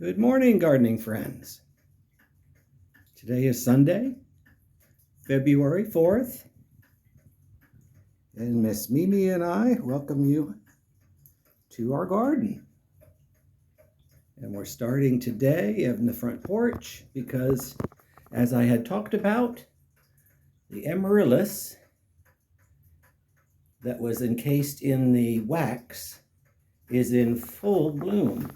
Good morning, gardening friends. Today is Sunday, February 4th, and Miss Mimi and I welcome you to our garden. And we're starting today in the front porch because, as I had talked about, the amaryllis that was encased in the wax is in full bloom.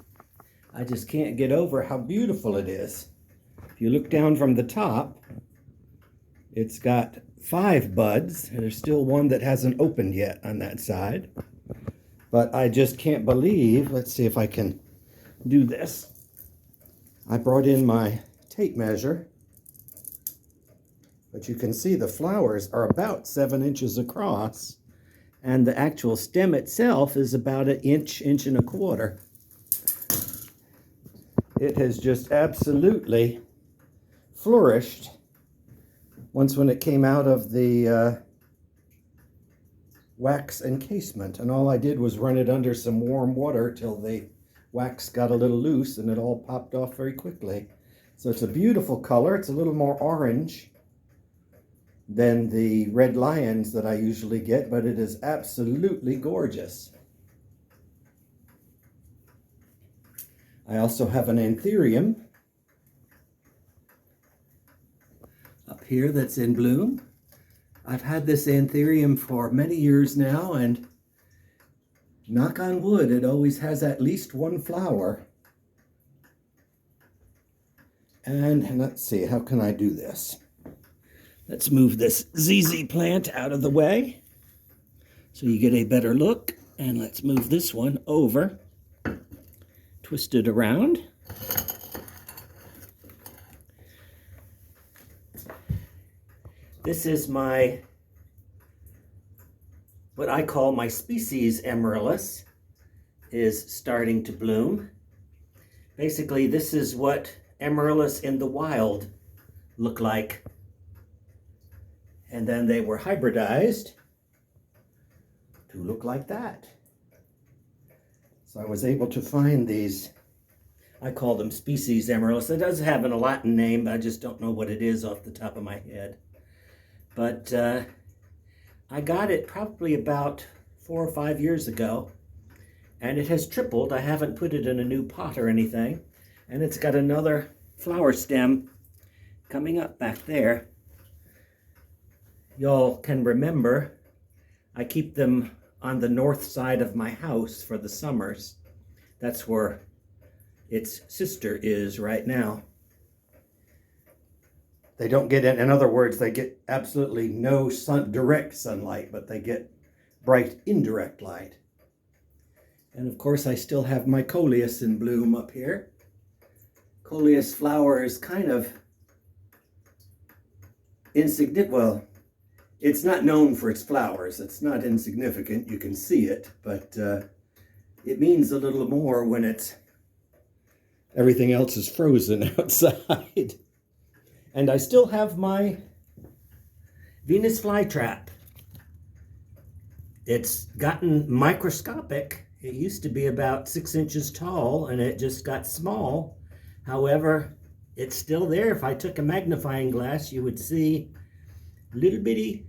I just can't get over how beautiful it is. If you look down from the top, it's got 5 buds. There's still one that hasn't opened yet on that side. But I just can't believe, let's see if I can do this. I brought in my tape measure, but you can see the flowers are about 7 inches across, and the actual stem itself is about an inch, inch and a quarter. It has just absolutely flourished when it came out of the wax encasement. And all I did was run it under some warm water till the wax got a little loose and it all popped off very quickly. So it's a beautiful color. It's a little more orange than the red lions that I usually get, but it is absolutely gorgeous. I also have an anthurium up here that's in bloom. I've had this anthurium for many years now, and knock on wood, it always has at least one flower. And let's see, how can I do this? Let's move this ZZ plant out of the way so you get a better look. And let's move this one over. Twist it around. This is what I call my species amaryllis is starting to bloom. Basically, this is what amaryllis in the wild look like. And then they were hybridized to look like that. So I was able to find these, I call them species amaryllis. It does have a Latin name, but I just don't know what it is off the top of my head. But I got it probably about 4 or 5 years ago, and it has tripled. I haven't put it in a new pot or anything, and it's got another flower stem coming up back there. Y'all can remember, I keep them on the north side of my house for the summers. That's where its sister is right now. They don't get, in other words, they get absolutely no direct sunlight, but they get bright indirect light. And of course, I still have my coleus in bloom up here. Coleus flower is kind of insignificant. Well, it's not known for its flowers. It's not insignificant. You can see it, but it means a little more when everything else is frozen outside. And I still have my Venus flytrap. It's gotten microscopic. It used to be about 6 inches tall, and it just got small. However, it's still there. If I took a magnifying glass, you would see little bitty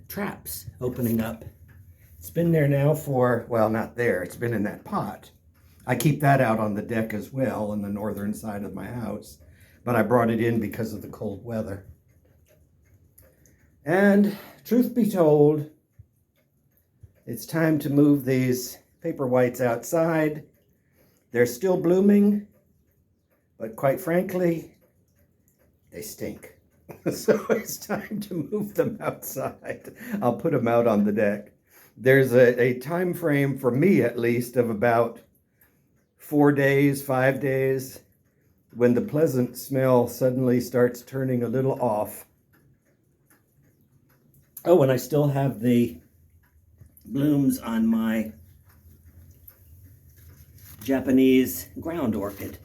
traps opening up. It's been there now for, well, not there, it's been in that pot. I keep that out on the deck as well on the northern side of my house, but I brought it in because of the cold weather. And truth be told, it's time to move these paper whites outside. They're still blooming, but quite frankly, they stink. So it's time to move them outside. I'll put them out on the deck. There's a time frame, for me at least, of about 4 days, 5 days, when the pleasant smell suddenly starts turning a little off. Oh, and I still have the blooms on my Japanese ground orchid.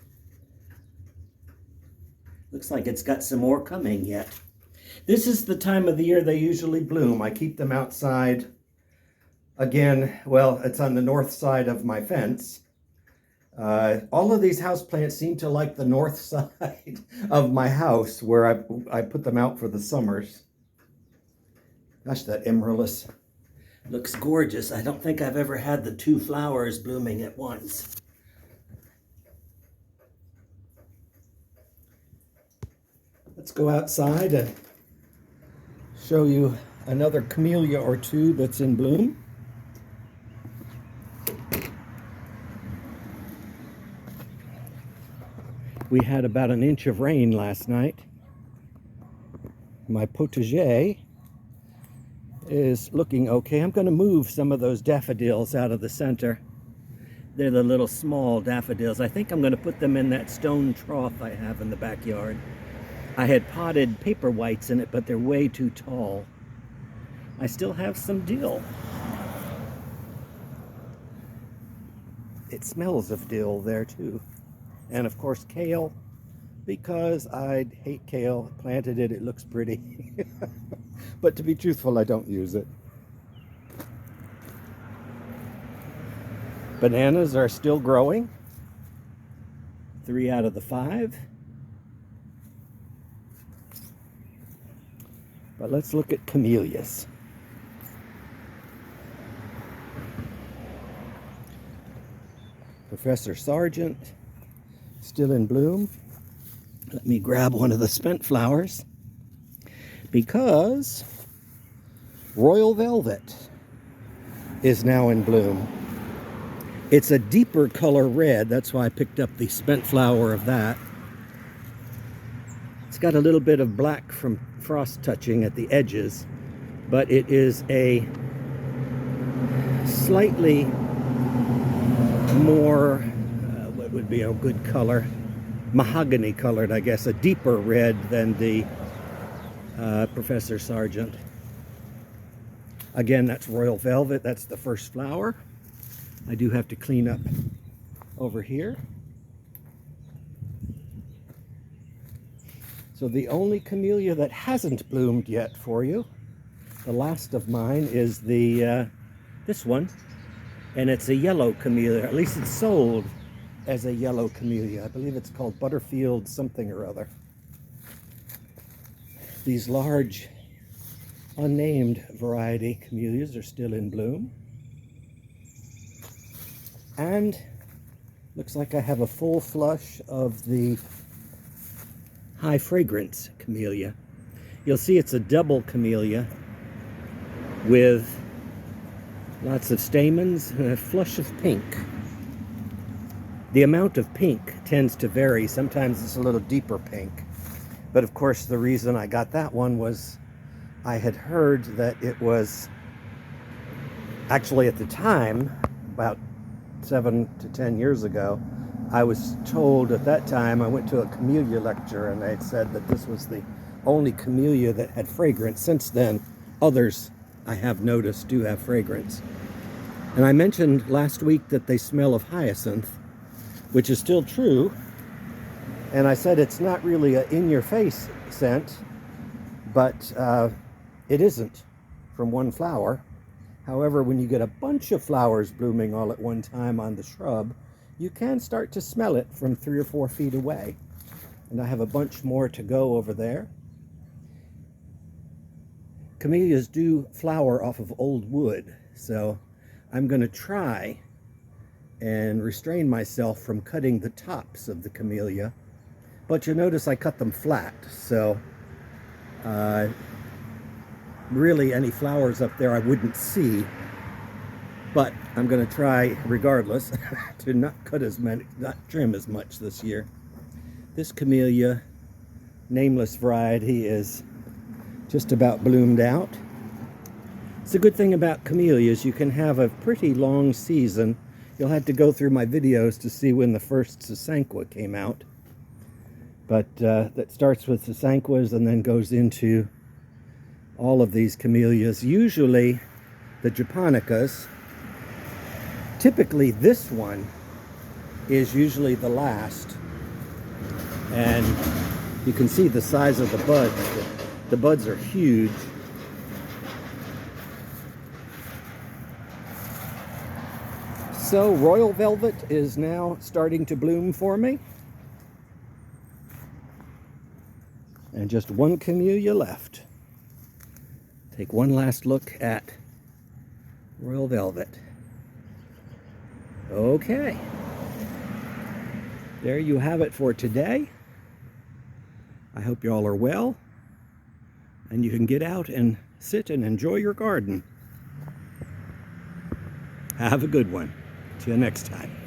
Looks like it's got some more coming yet. This is the time of the year they usually bloom. I keep them outside. Again, well, it's on the north side of my fence. All of these houseplants seem to like the north side of my house where I put them out for the summers. Gosh, that amaryllis looks gorgeous. I don't think I've ever had the two flowers blooming at once. Let's go outside and show you another camellia or two that's in bloom. We had about an inch of rain last night. My potager is looking okay. I'm going to move some of those daffodils out of the center. They're the little small daffodils. I think I'm going to put them in that stone trough I have in the backyard. I had potted paper whites in it, but they're way too tall. I still have some dill. It smells of dill there too. And of course kale, because I hate kale. Planted it, it looks pretty. But to be truthful, I don't use it. Bananas are still growing. 3 out of the 5. But let's look at camellias. Professor Sargent, still in bloom. Let me grab one of the spent flowers, because Royal Velvet is now in bloom. It's a deeper color red, that's why I picked up the spent flower of that. It's got a little bit of black from frost touching at the edges, but it is a slightly more, what would be a good color? Mahogany colored, I guess, a deeper red than the Professor Sargent. Again, that's Royal Velvet. That's the first flower. I do have to clean up over here. So the only camellia that hasn't bloomed yet for you, the last of mine, is the this one, and it's a yellow camellia. At least it's sold as a yellow camellia. I believe it's called Butterfield something or other. These large, unnamed variety camellias are still in bloom. And looks like I have a full flush of the high fragrance camellia. You'll see it's a double camellia with lots of stamens and a flush of pink. The amount of pink tends to vary. Sometimes it's a little deeper pink. But of course, the reason I got that one was I had heard that it was actually, at the time, about 7 to 10 years ago, I was told at that time, I went to a camellia lecture and they said that this was the only camellia that had fragrance. Since then, others I have noticed do have fragrance. And I mentioned last week that they smell of hyacinth, which is still true. And I said it's not really an in-your-face scent, but it isn't from one flower. However, when you get a bunch of flowers blooming all at one time on the shrub, you can start to smell it from 3 or 4 feet away. And I have a bunch more to go over there. Camellias do flower off of old wood, so I'm going to try and restrain myself from cutting the tops of the camellia. But you'll notice I cut them flat, so really any flowers up there I wouldn't see. But I'm going to try, regardless, to not cut as many, not trim as much this year. This camellia, nameless variety, is just about bloomed out. It's a good thing about camellias, you can have a pretty long season. You'll have to go through my videos to see when the first Sasanqua came out. But that starts with Sasanquas and then goes into all of these camellias. Usually the Japonicas. Typically this one is usually the last. And you can see the size of the buds. The buds are huge. So royal velvet is now starting to bloom for me. And just one camellia left. Take one last look at royal velvet. Okay. There you have it for today. I hope you all are well, and you can get out and sit and enjoy your garden. Have a good one. Till next time.